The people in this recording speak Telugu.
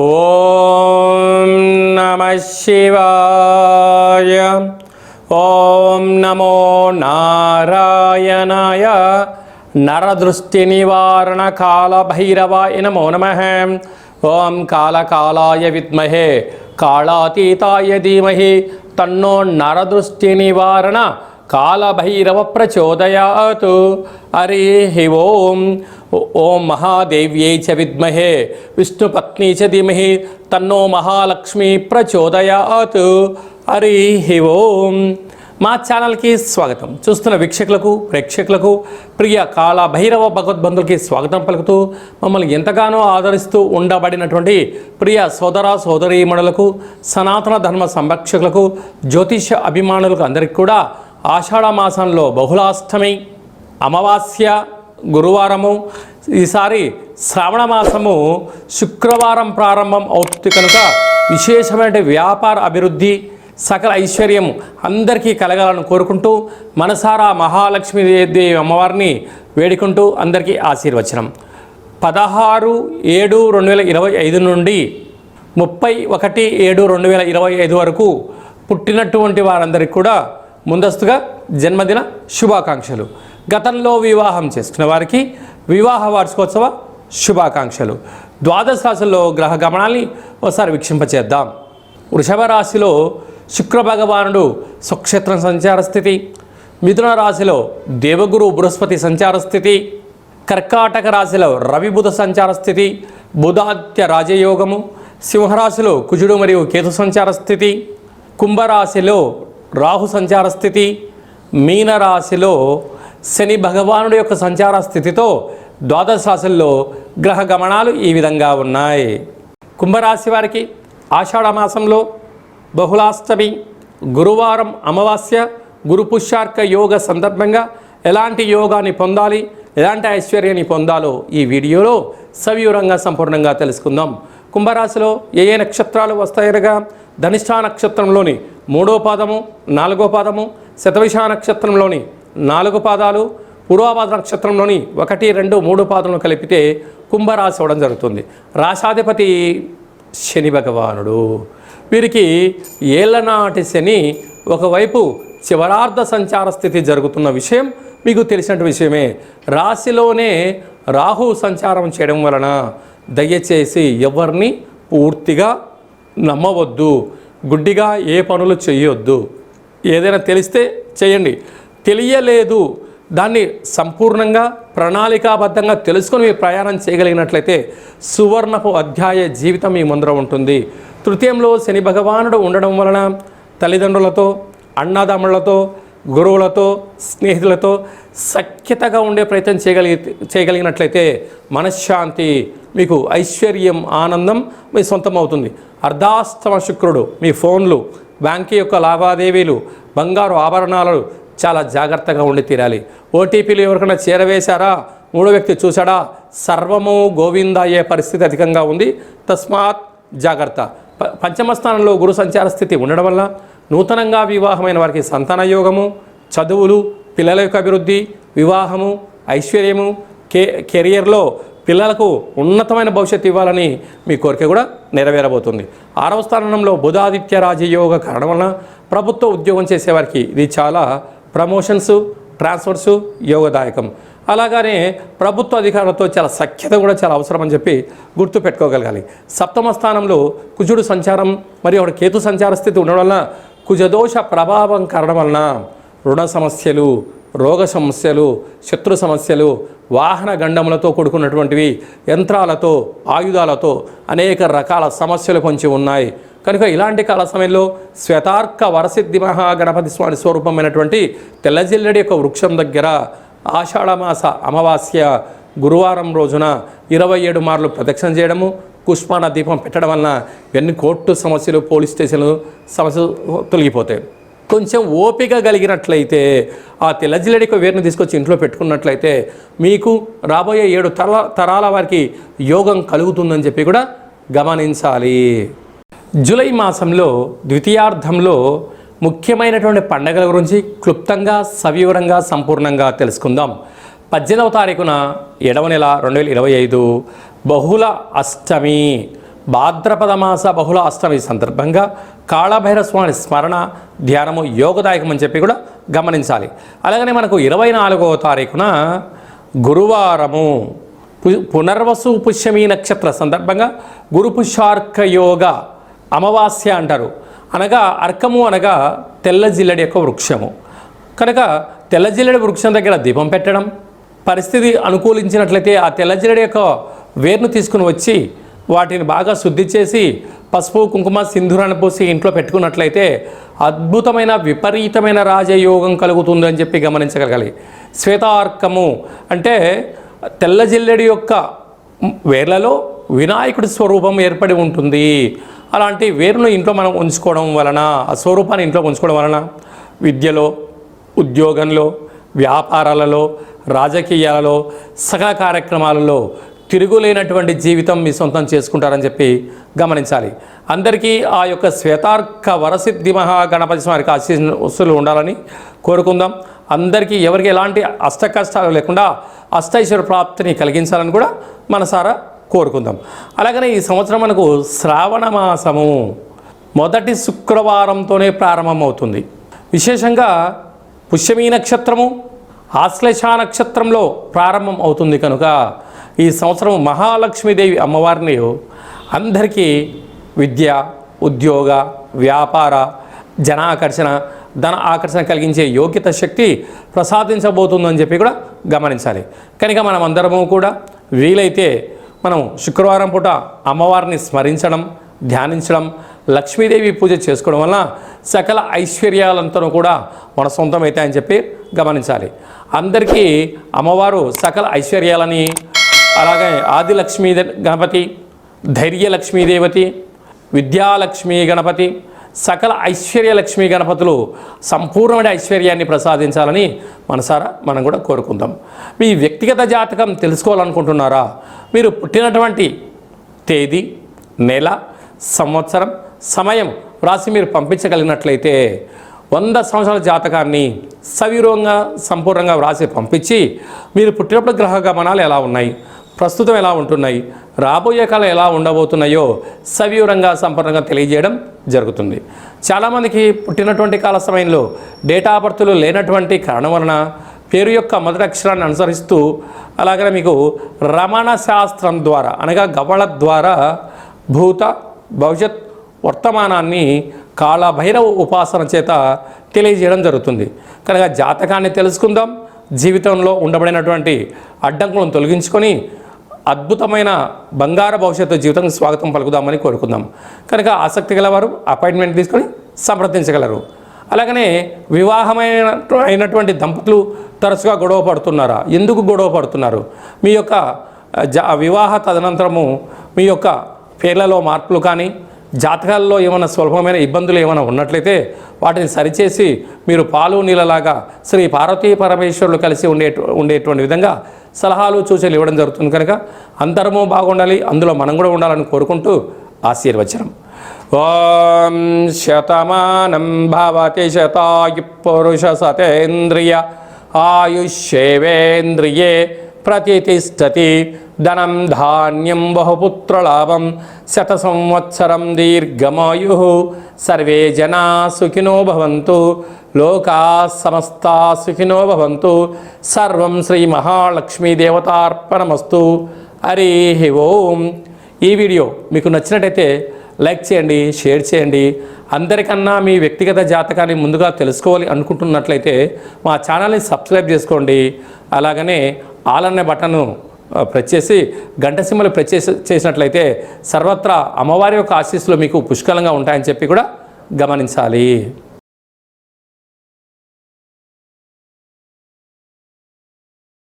ఓం నమః శివాయ. ఓం నమో నారాయణాయ. నరదృష్టి నివారణ కాల భైరవాయ నమో నమః. ఓం కాళకాలాయ విద్మహే కాళాతీతాయ ధీమహి తన్నో నరదృష్టి నివారణ కాళభైరవ ప్రచోదయాత్. హరి ఓం. ఓం మహాదేవ్యై చ విద్మహే విష్ణుపత్ని చ ధీమహి తన్నో మహాలక్ష్మి ప్రచోదయాత్. హరి ఓం. మా ఛానల్కి స్వాగతం. చూస్తున్న వీక్షకులకు ప్రేక్షకులకు ప్రియ కాళభైరవ భగవద్బంధులకి స్వాగతం పలుకుతూ మమ్మల్ని ఎంతగానో ఆదరిస్తూ ఉండబడినటువంటి ప్రియ సోదర సోదరీమణులకు సనాతన ధర్మ సంరక్షకులకు జ్యోతిష అభిమానులకు అందరికీ కూడా ఆషాఢ మాసంలో బహుళాష్టమి అమావాస్య గురువారము, ఈసారి శ్రావణ మాసము శుక్రవారం ప్రారంభం అవుతుంది కనుక విశేషమైన వ్యాపార అభివృద్ధి సకల ఐశ్వర్యం అందరికీ కలగాలని కోరుకుంటూ మనసారా మహాలక్ష్మీదేవి అమ్మవారిని వేడుకుంటూ అందరికీ ఆశీర్వచనం. 16/7/2025 నుండి 31/7/2025 వరకు పుట్టినటువంటి వారందరికీ కూడా ముందస్తుగా జన్మదిన శుభాకాంక్షలు. గతంలో వివాహం చేసుకున్న వారికి వివాహ వార్షికోత్సవ శుభాకాంక్షలు. ద్వాదశ రాశుల్లో గ్రహ గమనాల్ని ఒకసారి వీక్షింపచేద్దాం. వృషభ రాశిలో శుక్ర భగవానుడు స్వక్షేత్రం సంచార స్థితి, మిథున రాశిలో దేవగురు బృహస్పతి సంచార స్థితి, కర్కాటక రాశిలో రవి బుధ సంచార స్థితి, బుధాదిత్య రాజయోగము, సింహరాశిలో కుజుడు మరియు కేతు సంచార స్థితి, కుంభరాశిలో రాహు సంచార స్థితి, మీనరాశిలో శని భగవానుడి యొక్క సంచార స్థితితో ద్వాదశ రాశుల్లో గ్రహ గమనాలు ఈ విధంగా ఉన్నాయి. కుంభరాశి వారికి ఆషాఢ మాసంలో బహుళాష్టమి గురువారం అమావాస్య గురు పుష్యార్క యోగ సందర్భంగా ఎలాంటి యోగాన్ని పొందాలి, ఎలాంటి ఐశ్వర్యాన్ని పొందాలో ఈ వీడియోలో సవివరంగా సంపూర్ణంగా తెలుసుకుందాం. కుంభరాశిలో ఏ ఏ నక్షత్రాలు వస్తాయనగా ధనిష్ఠా నక్షత్రంలోని 3వ పాదము 4వ పాదము, శతభిష నక్షత్రంలోని 4 పాదాలు, పూర్వభాద్ర నక్షత్రంలోని 1, 2, 3 పాదములను కలిపితే కుంభరాశి అవడం జరుగుతుంది. రాశాధిపతి శని భగవానుడు. వీరికి ఏళ్ళనాటి శని ఒకవైపు చివరార్ధ సంచార స్థితి జరుగుతున్న విషయం మీకు తెలిసిన విషయమే. రాశిలోనే రాహు సంచారం చేయడం వలన దయచేసి ఎవరిని పూర్తిగా నమ్మవద్దు, గుడ్డిగా ఏ పనులు చేయొద్దు. ఏదైనా తెలిస్తే చేయండి, తెలియలేదు దాన్ని సంపూర్ణంగా ప్రణాళికాబద్ధంగా తెలుసుకొని మీరు ప్రయాణం చేయగలిగినట్లయితే సువర్ణపు అధ్యాయ జీవితం మీ ముందర ఉంటుంది. తృతీయంలో శని భగవానుడు ఉండడం వలన తల్లిదండ్రులతో, అన్నదమ్ములతో, గురువులతో, స్నేహితులతో సఖ్యతగా ఉండే ప్రయత్నం చేయగలిగినట్లయితే మనశ్శాంతి, మీకు ఐశ్వర్యం, ఆనందం మీ సొంతం అవుతుంది. అర్ధాష్టమ శుక్రుడు మీ ఫోన్లు, బ్యాంకు యొక్క లావాదేవీలు, బంగారు ఆభరణాలు చాలా జాగ్రత్తగా ఉండి తీరాలి. ఓటీపీలు ఎవరికైనా చేరవేశారా, మూడో వ్యక్తి చూశాడా, సర్వము గోవింద అయ్యే పరిస్థితి అధికంగా ఉంది. తస్మాత్ జాగ్రత్త. పంచమ స్థానంలో గురు సంచార స్థితి ఉండడం వల్ల నూతనంగా వివాహమైన వారికి సంతాన యోగము, చదువులు, పిల్లల యొక్క అభివృద్ధి, వివాహము, ఐశ్వర్యము, కెరియర్లో పిల్లలకు ఉన్నతమైన భవిష్యత్తు ఇవ్వాలని మీ కోరిక కూడా నెరవేరబోతుంది. 6వ స్థానంలో బుధాదిత్య రాజయోగ కారణం వలన ప్రభుత్వ ఉద్యోగం చేసేవారికి ఇది చాలా ప్రమోషన్స్, ట్రాన్స్ఫర్సు యోగదాయకం. అలాగనే ప్రభుత్వ అధికారులతో చాలా సఖ్యత కూడా చాలా అవసరం అని చెప్పి గుర్తు పెట్టుకోగలగాలి. 7వ స్థానంలో కుజుడు సంచారం మరియు ఒక కేతు సంచార స్థితి ఉండడం వలన కుజదోష ప్రభావం కారణం వలన రుణ సమస్యలు, రోగ సమస్యలు, శత్రు సమస్యలు, వాహన గండములతో కూడుకున్నటువంటివి, యంత్రాలతో, ఆయుధాలతో అనేక రకాల సమస్యలు కొంచెం ఉన్నాయి. కనుక ఇలాంటి కాల సమయంలో శ్వేతార్క వరసిద్ధి మహాగణపతి స్వామి స్వరూపమైనటువంటి తెల్లజిల్లడి యొక్క వృక్షం దగ్గర ఆషాఢమాస అమావాస్య గురువారం రోజున 27 మార్లు ప్రదక్షిణ చేయడము, పుష్పాన దీపం పెట్టడం వలన ఎన్ని కోర్టు సమస్యలు, పోలీస్ స్టేషన్లు సమస్యలు తొలగిపోతాయి. కొంచెం ఓపిక కలిగినట్లయితే ఆ తెల్లజిల్లడికి వేరుని తీసుకొచ్చి ఇంట్లో పెట్టుకున్నట్లయితే మీకు రాబోయే 7 తరాల వారికి యోగం కలుగుతుందని చెప్పి కూడా గమనించాలి. జూలై మాసంలో ద్వితీయార్థంలో ముఖ్యమైనటువంటి పండుగల గురించి క్లుప్తంగా సవివరంగా సంపూర్ణంగా తెలుసుకుందాం. 18వ తారీఖున 7వ నెల 2025 బహుళ అష్టమి భాద్రపద మాస బహుళ అష్టమి సందర్భంగా కాళభైరవ స్వామి స్మరణ ధ్యానము యోగదాయకం అని చెప్పి కూడా గమనించాలి. అలాగనే మనకు 24వ తారీఖున గురువారము పునర్వసు పుష్యమి నక్షత్ర సందర్భంగా గురు పుష్యార్క యోగ అమావాస్య అంటారు. అనగా అర్కము అనగా తెల్ల జిల్లెడి యొక్క వృక్షము కనుక తెల్ల జిల్లెడి వృక్షం దగ్గర దీపం పెట్టడం, పరిస్థితి అనుకూలించినట్లయితే ఆ తెల్ల జిల్లెడి యొక్క వేరును తీసుకుని వచ్చి వాటిని బాగా శుద్ధి చేసి పసుపు కుంకుమ సింధూరాన్ని పోసి ఇంట్లో పెట్టుకున్నట్లయితే అద్భుతమైన విపరీతమైన రాజయోగం కలుగుతుందని చెప్పి గమనించగలగాలి. శ్వేతార్కము అంటే తెల్ల జిల్లెడి యొక్క వేర్లలో వినాయకుడి స్వరూపం ఏర్పడి ఉంటుంది. అలాంటి వేరును ఇంట్లో మనం ఉంచుకోవడం వలన, ఆ స్వరూపాన్ని ఇంట్లో ఉంచుకోవడం వలన విద్యలో, ఉద్యోగంలో, వ్యాపారాలలో, రాజకీయాలలో, సకల కార్యక్రమాలలో తిరుగులేనటువంటి జీవితం మీ సొంతం చేసుకుంటారని చెప్పి గమనించాలి. అందరికీ ఆ యొక్క శ్వేతార్క వరసిద్ధి మహాగణపతి స్వామికి ఆశీస్సులు ఉండాలని కోరుకుందాం. అందరికీ ఎవరికి ఎలాంటి అష్ట కష్టాలు లేకుండా అష్టైశ్వర్య ప్రాప్తిని కలిగించాలని కూడా మనసారా కోరుకుందాం. అలాగనే ఈ సంవత్సరం మనకు శ్రావణ మాసము మొదటి శుక్రవారంతోనే ప్రారంభమవుతుంది. విశేషంగా పుష్యమీ నక్షత్రము ఆశ్లేష నక్షత్రంలో ప్రారంభం అవుతుంది కనుక ఈ సంవత్సరం మహాలక్ష్మీదేవి అమ్మవారిని అందరికీ విద్య, ఉద్యోగ, వ్యాపార, జనాకర్షణ, ధన ఆకర్షణ కలిగించే యోగ్యత శక్తి ప్రసాదించబోతుందని చెప్పి కూడా గమనించాలి. కనుక మనం అందరము కూడా వీలైతే మనం శుక్రవారం పూట అమ్మవారిని స్మరించడం, ధ్యానించడం, లక్ష్మీదేవి పూజ చేసుకోవడం వలన సకల ఐశ్వర్యాలంతా కూడా మన సొంతం అవుతాయని చెప్పి గమనించాలి. అందరికీ అమ్మవారు సకల ఐశ్వర్యాలని, అలాగే ఆదిలక్ష్మీ గణపతి, ధైర్యలక్ష్మీదేవతి, విద్యాలక్ష్మీ గణపతి, సకల ఐశ్వర్యలక్ష్మీ గణపతులు సంపూర్ణమైన ఐశ్వర్యాన్ని ప్రసాదించాలని మనసారా మనం కూడా కోరుకుందాం. మీ వ్యక్తిగత జాతకం తెలుసుకోవాలనుకుంటున్నారా? మీరు పుట్టినటువంటి తేదీ, నెల, సంవత్సరం, సమయం రాసి మీరు పంపించగలిగినట్లయితే 100 సంవత్సరాల జాతకాన్ని సవివరంగా సంపూర్ణంగా వ్రాసి పంపించి మీరు పుట్టినప్పుడు గ్రహ గమనాలు ఎలా ఉన్నాయి, ప్రస్తుతం ఎలా ఉంటున్నాయి, రాబోయే కాలం ఎలా ఉండబోతున్నాయో సవివరంగా సంపూర్ణంగా తెలియజేయడం జరుగుతుంది. చాలామందికి పుట్టినటువంటి కాల సమయంలో డేటా బర్త్లు లేనటువంటి కారణం వలన పేరు యొక్క మొదటి అక్షరాన్ని అనుసరిస్తూ అలాగనే మీకు రమణ శాస్త్రం ద్వారా అనగా గవళ ద్వారా భూత, భవిష్యత్, వర్తమానాన్ని కాళభైరవ ఉపాసన చేత తెలియజేయడం జరుగుతుంది. కనుక జాతకాన్ని తెలుసుకుందాం, జీవితంలో ఉండబడినటువంటి అడ్డంకులను తొలగించుకొని అద్భుతమైన బంగారు భవిష్యత్తు జీవితం స్వాగతం పలుకుదామని కోరుకుందాం. కనుక ఆసక్తి గలవారు అపాయింట్మెంట్ తీసుకొని సంప్రదించగలరు. అలాగనే వివాహమైనటువంటి దంపతులు తరచుగా గొడవ పడుతున్నారా? ఎందుకు గొడవ పడుతున్నారు? మీ యొక్క వివాహ తదనంతరము మీ యొక్క పేర్లలో మార్పులు కానీ జాతకాల్లో ఏమైనా స్వల్పమైన ఇబ్బందులు ఏమైనా ఉన్నట్లయితే వాటిని సరిచేసి మీరు పాలు నీళ్ళలాగా శ్రీ పార్వతీ పరమేశ్వరులు కలిసి ఉండేటువంటి విధంగా సలహాలు సూచనలు ఇవ్వడం జరుగుతుంది. కనుక అందరము బాగుండాలి, అందులో మనం కూడా ఉండాలని కోరుకుంటూ ఆశీర్వచనం. ఓం శతమానం భవతి శతాయు పురుష సతేంద్రియ ఆయుష్యేవేంద్రియే ప్రతిష్టతి ధనం ధాన్యం బహుపుత్రలాభం శత సంవత్సరం దీర్ఘమాయు సర్వే జనా సుఖినో భవంతు లోకా సమస్తా సుఖినో భవంతు సర్వం శ్రీ మహాలక్ష్మీ దేవతార్పణమస్తు. హరి ఓం. ఈ వీడియో మీకు నచ్చినట్టయితే లైక్ చేయండి, షేర్ చేయండి. అందరికన్నా మీ వ్యక్తిగత జాతకాన్ని ముందుగా తెలుసుకోవాలి అనుకుంటున్నట్లయితే మా ఛానల్ని సబ్స్క్రైబ్ చేసుకోండి. అలాగనే ఆల్ అనే బటన్ను ప్రెస్ చేసి గంట సింబల్ ప్రెస్ చేసినట్లయితే సర్వత్రా అమ్మవారి యొక్క ఆశీస్సులు మీకు పుష్కలంగా ఉంటాయని చెప్పి కూడా గమనించాలి.